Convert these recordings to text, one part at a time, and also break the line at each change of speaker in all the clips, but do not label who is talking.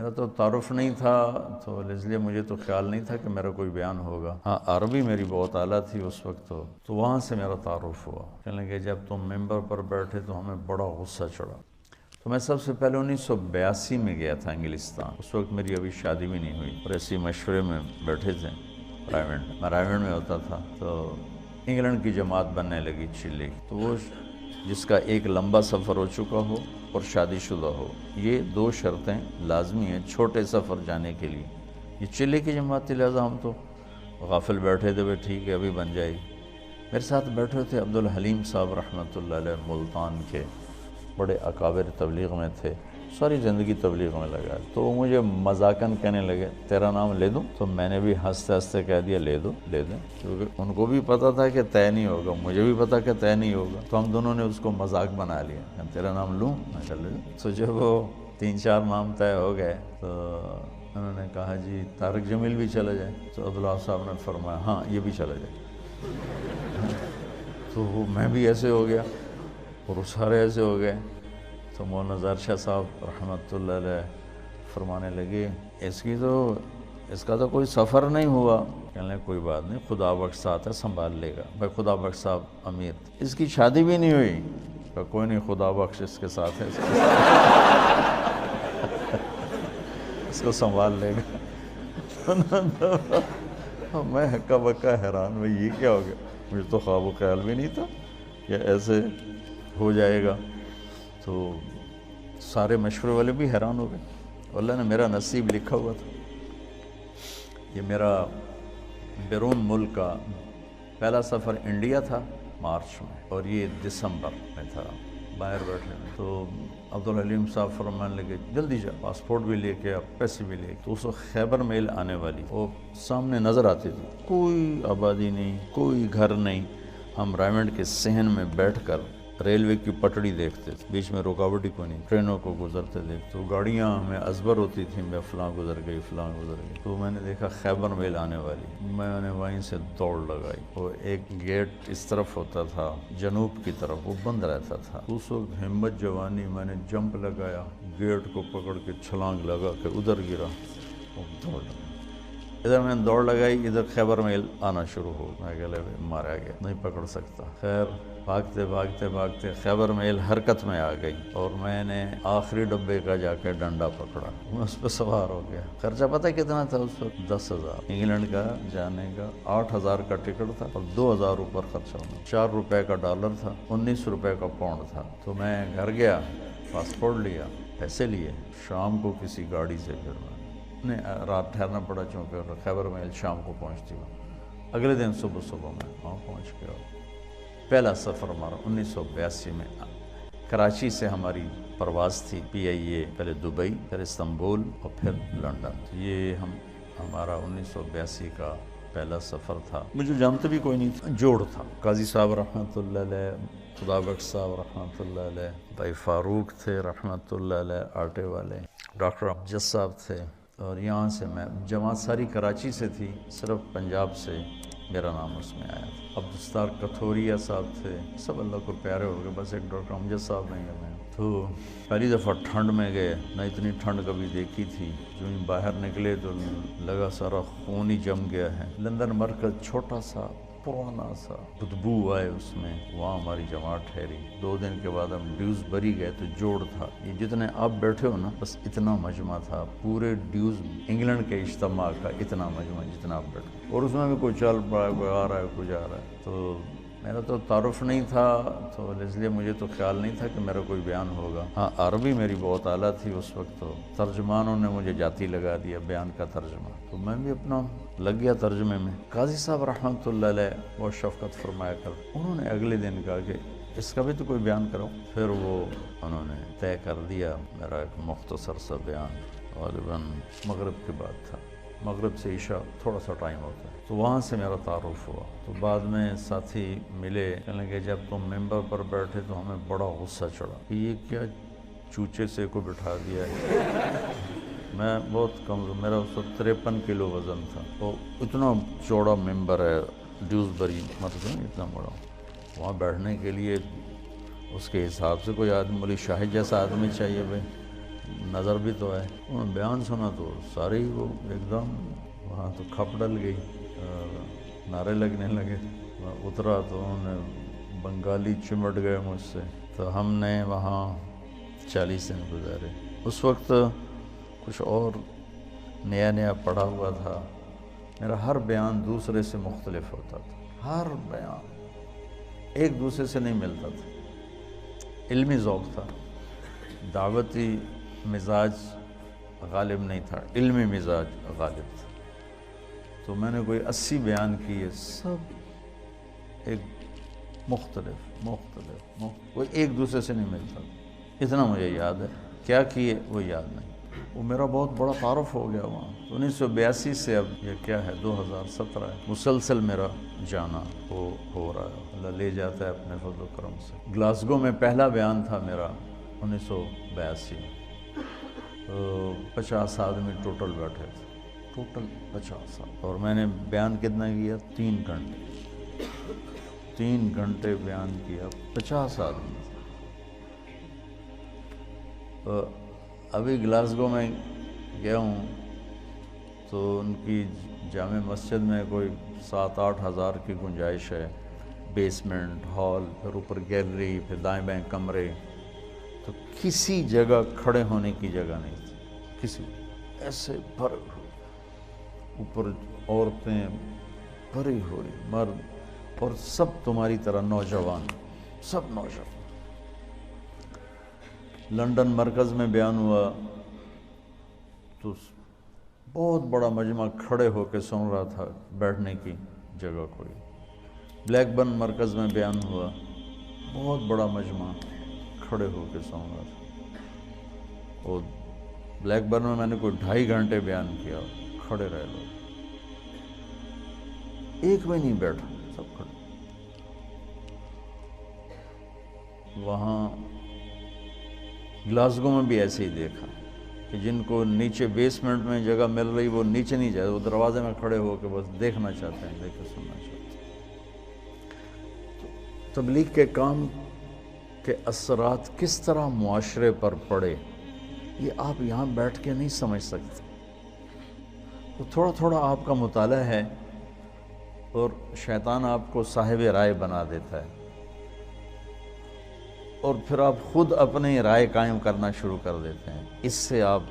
میرا تو تعارف نہیں تھا، تو اس لیے مجھے تو خیال نہیں تھا کہ میرا کوئی بیان ہوگا۔ ہاں عربی میری بہت اعلیٰ تھی اس وقت، تو وہاں سے میرا تعارف ہوا۔ کہنے لگے جب تم ممبر پر بیٹھے تو ہمیں بڑا غصہ چڑھا۔ تو میں سب سے پہلے 1982 میں گیا تھا انگلستان، اس وقت میری ابھی شادی بھی نہیں ہوئی، اور ایسی مشورے میں بیٹھے تھے میں رائمنڈ میں ہوتا تھا، تو انگلینڈ کی جماعت بننے لگی چلی، تو وہ جس کا ایک لمبا سفر ہو چکا ہو اور شادی شدہ ہو، یہ 2 شرطیں لازمی ہیں چھوٹے سفر جانے کے لیے۔ یہ چلے کی جماعت تھی، لہٰذا ہم تو غافل بیٹھے تھے، ٹھیک ہے ابھی بن جائے گی۔ میرے ساتھ بیٹھے تھے عبدالحلیم صاحب رحمۃ اللہ علیہ، ملتان کے بڑے اکابر تبلیغ میں تھے، ساری زندگی تبلیغ میں لگا، تو وہ مجھے مذاقاً کہنے لگے تیرا نام لے دوں؟ تو میں نے بھی ہنستے ہنستے کہہ دیا لے دو لے دیں، کیونکہ ان کو بھی پتہ تھا کہ طے نہیں ہوگا، مجھے بھی پتہ کہ طے نہیں ہوگا، تو ہم دونوں نے اس کو مذاق بنا لیا کہ تیرا نام لوں؟ میں کہا لے دوں۔ تو جب وہ 3-4 نام طے ہو گئے تو انہوں نے کہا جی طارق جمیل بھی چلا جائے، تو عبداللہ صاحب نے فرمایا ہاں یہ بھی چلا جائے۔ تو وہ میں بھی ایسے ہو گیا اور وہ سارے ایسے ہو گئے، تو مولانا ظاہر شاہ صاحب رحمۃ اللہ علیہ فرمانے لگے اس کا تو کوئی سفر نہیں ہوا۔ کہنے لگے کوئی بات نہیں، خدا بخش ساتھ ہے، سنبھال لے گا۔ بھائی خدا بخش صاحب امیر، اس کی شادی بھی نہیں ہوئی، کہ کوئی نہیں خدا بخش اس کے ساتھ ہے، اس کو سنبھال لے گا۔ میں ہکا بکا حیران، بھائی یہ کیا ہو گیا؟ مجھے تو خواب و خیال بھی نہیں تھا کہ ایسے ہو جائے گا۔ تو سارے مشورے والے بھی حیران ہو گئے، اللہ نے میرا نصیب لکھا ہوا تھا۔ یہ میرا بیرون ملک کا پہلا سفر انڈیا تھا مارچ میں، اور یہ دسمبر میں تھا، باہر بیٹھے میں۔ تو عبدالحلیم صاحب فرمانے لگے جلدی جا، پاسپورٹ بھی لے کے پیسے بھی لے کے۔ تو اس وقت خیبر میل آنے والی، وہ سامنے نظر آتی تھی، کوئی آبادی نہیں، کوئی گھر نہیں۔ ہم رائمنڈ کے صحن میں بیٹھ کر ریلوے کی پٹڑی دیکھتے تھے، بیچ میں رکاوٹ ہی کوئی نہیں، ٹرینوں کو گزرتے دیکھتے، تو گاڑیاں ہمیں ازبر ہوتی تھیں، میں فلاں گزر گئی فلاں گزر گئی۔ تو میں نے دیکھا خیبر میل آنے والی، میں نے وہیں سے دوڑ لگائی۔ وہ ایک گیٹ اس طرف ہوتا تھا جنوب کی طرف، وہ بند رہتا تھا۔ اس وقت ہمت جوانی میں نے جمپ لگایا، گیٹ کو پکڑ کے چھلانگ لگا کے ادھر گرا اور دوڑ لگا۔ ادھر میں نے دوڑ لگائی، ادھر خیبر میل آنا شروع ہو، میں کہ مارا گیا، نہیں پکڑ سکتا۔ خیر بھاگتے بھاگتے بھاگتے خیبر میل حرکت میں آ گئی، اور میں نے آخری ڈبے کا جا کے ڈنڈا پکڑا، میں اس پہ سوار ہو گیا۔ خرچہ پتہ کتنا تھا اس وقت؟ 10,000 انگلینڈ کا جانے کا، 8,000 کا ٹکٹ تھا اور 2,000 اوپر خرچہ ہونا، 4 روپے کا ڈالر تھا، 19 روپے کا پاؤنڈ تھا۔ تو میں گھر گیا، پاسپورٹ لیا، پیسے لیے، شام کو کسی گاڑی سے پھر رات ٹھہرنا پڑا، چونکہ خیبر میل شام کو پہنچتی ہوں۔ اگلے دن صبح میں وہاں پہنچ گیا۔ پہلا سفر ہمارا 1982 میں کراچی سے ہماری پرواز تھی PIA، پہلے دبئی، پھر استنبول اور پھر لنڈن۔ یہ ہمارا 1982 کا پہلا سفر تھا۔ مجھے جانتے بھی کوئی نہیں تھا، جوڑ تھا، قاضی صاحب رحمۃ اللہ علیہ، خدا بخش صاحب رحمۃ اللہ علیہ، بھائی فاروق تھے رحمۃ اللہ علیہ آٹے والے، ڈاکٹر امجد صاحب تھے، اور یہاں سے میں جماعت ساری کراچی سے تھی، صرف پنجاب سے میرا نام اس میں آیا تھا۔ عبدالستار کتھوریا صاحب تھے، سب اللہ کو پیارے ہو گئے، بس ایک ڈاکٹر امجد صاحب نہیں گئے۔ تو پہلی دفعہ ٹھنڈ میں گئے، نہ اتنی ٹھنڈ کبھی دیکھی تھی، جو ہی باہر نکلے تو لگا سارا خون ہی جم گیا ہے۔ لندن مرکز چھوٹا سا پرانا سا، بدبو آئے اس میں، وہاں ہماری جماعت ٹھہری۔ 2 دن کے بعد ہم ڈیوزبری گئے تو جوڑ تھا، یہ جتنے آپ بیٹھے ہو نا بس اتنا مجمع تھا، پورے ڈیوز انگلینڈ کے اجتماع کا اتنا مجمع جتنا آپ بیٹھے، اور اس میں بھی کوئی چل پڑا ہے، کوئی آ رہا ہے، کوئی جا رہا ہے۔ تو میرا تو تعارف نہیں تھا، تو اس لیے مجھے تو خیال نہیں تھا کہ میرا کوئی بیان ہوگا۔ ہاں عربی میری بہت اعلیٰ تھی اس وقت، تو ترجمانوں نے مجھے جاتی لگا دیا بیان کا ترجمہ، تو میں بھی اپنا لگ گیا ترجمے میں۔ قاضی صاحب رحمۃ اللہ علیہ بہت شفقت فرمایا کر، انہوں نے اگلے دن کہا کہ اس کا بھی تو کوئی بیان کرو۔ پھر وہ انہوں نے طے کر دیا میرا ایک مختصر سا بیان، غالباً مغرب کے بعد تھا، مغرب سے عشاء تھوڑا سا ٹائم ہوتا ہے، تو وہاں سے میرا تعارف ہوا۔ تو بعد میں ساتھی ملے، کہنے لگے جب تم ممبر پر بیٹھے تو ہمیں بڑا غصہ چڑھا کہ یہ کیا چوچے سے کو بٹھا دیا ہے۔ میں بہت کمزور، میرا اس وقت 53 کلو وزن تھا، تو اتنا چوڑا ممبر ہے ڈیوزبری، مطلب اتنا بڑا، وہاں بیٹھنے کے لیے اس کے حساب سے کوئی آدمی، مولی شاہد جیسا آدمی چاہیے بھائی، نظر بھی تو ہے۔ انہوں نے بیان سنا تو سارے ہی وہ ایک دم وہاں تو کھپ ڈل گئی، نعرے لگنے لگے۔ میں اترا تو انہوں نے بنگالی چمٹ گئے مجھ سے، تو ہم نے وہاں 40 دن گزارے۔ اس وقت کچھ اور نیا پڑھا ہوا تھا، میرا ہر بیان دوسرے سے مختلف ہوتا تھا، ہر بیان ایک دوسرے سے نہیں ملتا تھا۔ علمی ذوق تھا، دعوتی مزاج غالب نہیں تھا، علمی مزاج غالب تھا۔ تو میں نے کوئی 80 بیان کیے، سب ایک مختلف کوئی ایک دوسرے سے نہیں ملتا۔ اتنا مجھے یاد ہے، کیا کیے وہ یاد نہیں۔ وہ میرا بہت بڑا تعارف ہو گیا وہاں۔ 1982 سے اب یہ کیا ہے 2017 ہے، مسلسل میرا جانا ہو رہا ہے، اللہ لے جاتا ہے اپنے فضل و کرم سے۔ گلاسگو میں پہلا بیان تھا میرا 1982 تو 50 آدمی ٹوٹل بیٹھے تھے، ٹوٹل 50 آدمی، اور میں نے بیان کتنا کیا؟ 3 گھنٹے 3 گھنٹے بیان کیا، 50 آدمی۔ ابھی گلاسگو میں گیا ہوں تو ان کی جامع مسجد میں کوئی 7-8 ہزار کی گنجائش ہے، بیسمنٹ، ہال، پھر اوپر گیلری، پھر دائیں بائیں کمرے، تو کسی جگہ کھڑے ہونے کی جگہ نہیں تھی، کسی ایسے بھرے ہوئے، اوپر عورتیں بھری ہوئی، مرد، اور سب تمہاری طرح نوجوان، سب نوجوان۔ لندن مرکز میں بیان ہوا تو بہت بڑا مجمع کھڑے ہو کے سن رہا تھا، بیٹھنے کی جگہ کوئی۔ بلیک برن مرکز میں بیان ہوا، بہت بڑا مجمع کھڑے ہو کے سن رہا تھا۔ اور بلیک برن میں نے کوئی 2.5 گھنٹے بیان کیا، کھڑے رہے لوگ، ایک بھی نہیں بیٹھا، سب کھڑے۔ وہاں گلاسگو میں بھی ایسے ہی دیکھا کہ جن کو نیچے بیسمنٹ میں جگہ مل رہی وہ نیچے نہیں جائے، وہ دروازے میں کھڑے ہو کے بس دیکھنا چاہتے ہیں، دیکھ کے سننا چاہتے ہیں۔ تبلیغ کے کام کے اثرات کس طرح معاشرے پر پڑے، یہ آپ یہاں بیٹھ کے نہیں سمجھ سکتے۔ تو تھوڑا تھوڑا آپ کا مطالعہ ہے اور شیطان آپ کو صاحب رائے بنا دیتا ہے، اور پھر آپ خود اپنی رائے قائم کرنا شروع کر دیتے ہیں، اس سے آپ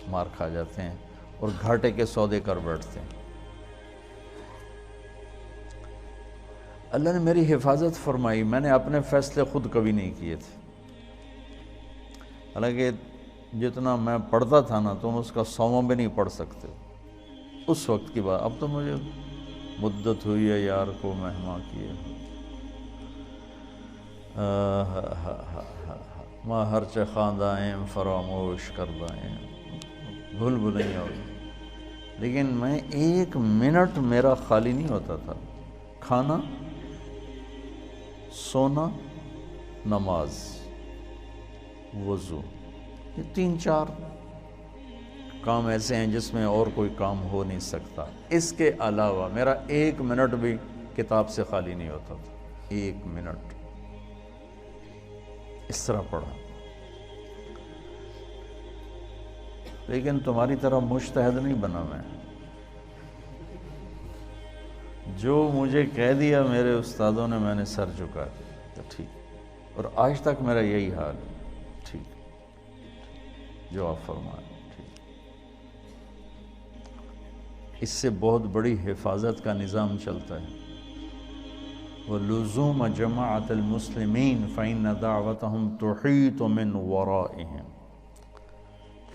مار کھا جاتے ہیں اور گھاٹے کے سودے کر بیٹھتے ہیں۔ اللہ نے میری حفاظت فرمائی، میں نے اپنے فیصلے خود کبھی نہیں کیے تھے، حالانکہ جتنا میں پڑھتا تھا نا تم اس کا 100واں بھی نہیں پڑھ سکتے اس وقت کی بات۔ اب تو مجھے مدت ہوئی ہے یار کو مہما کیے، ماں ہرچہ خواندائیں فراموش کردائیں، بھول بھلائیں ہوئی، لیکن میں 1 منٹ میرا خالی نہیں ہوتا تھا۔ کھانا، سونا، نماز، وضو، یہ 3-4 کام ایسے ہیں جس میں اور کوئی کام ہو نہیں سکتا۔ اس کے علاوہ میرا 1 منٹ بھی کتاب سے خالی نہیں ہوتا تھا، 1 منٹ اس طرح پڑھا۔ لیکن تمہاری طرح مجتہد نہیں بنا میں، جو مجھے کہہ دیا میرے استادوں نے میں نے سر جھکا دیا، تو ٹھیک، اور آج تک میرا یہی حال ہے، ٹھیک جو آپ فرمائیں ٹھیک۔ اس سے بہت بڑی حفاظت کا نظام چلتا ہے۔ وَلُزُومَ جَمَاعَةِ الْمُسْلِمِينَ فَإِنَّ دَعْوَتَهُمْ تُحِيطُ مِنْ وَرَائِهِمْ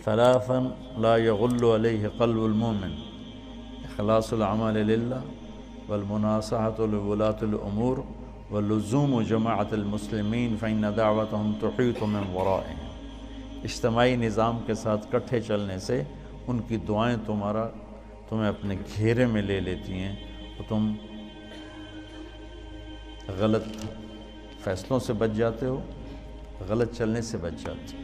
3 لا يغل عليه قلب المؤمن: إخلاص العمل لله، والمناصحة لولاة الأمور، ولزوم جماعة المسلمين فإن دعوتهم تحيط من ورائهم۔ اجتماعی نظام کے ساتھ کٹھے چلنے سے ان کی دعائیں تمہیں اپنے گھیرے میں لے لیتی ہیں، اور تم غلط فیصلوں سے بچ جاتے ہو، غلط چلنے سے بچ جاتے ہو۔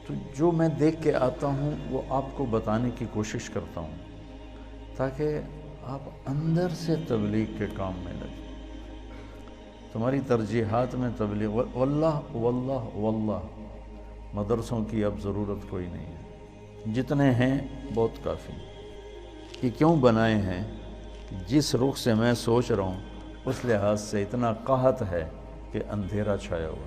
تو جو میں دیکھ کے آتا ہوں وہ آپ کو بتانے کی کوشش کرتا ہوں، تاکہ آپ اندر سے تبلیغ کے کام میں لگیں، تمہاری ترجیحات میں تبلیغ۔ واللہ واللہ واللہ مدرسوں کی اب ضرورت کوئی نہیں ہے، جتنے ہیں بہت کافی ہیں۔ یہ کیوں بنائے ہیں؟ جس رخ سے میں سوچ رہا ہوں اس لحاظ سے اتنا قحط ہے کہ اندھیرا چھایا ہوا ہے۔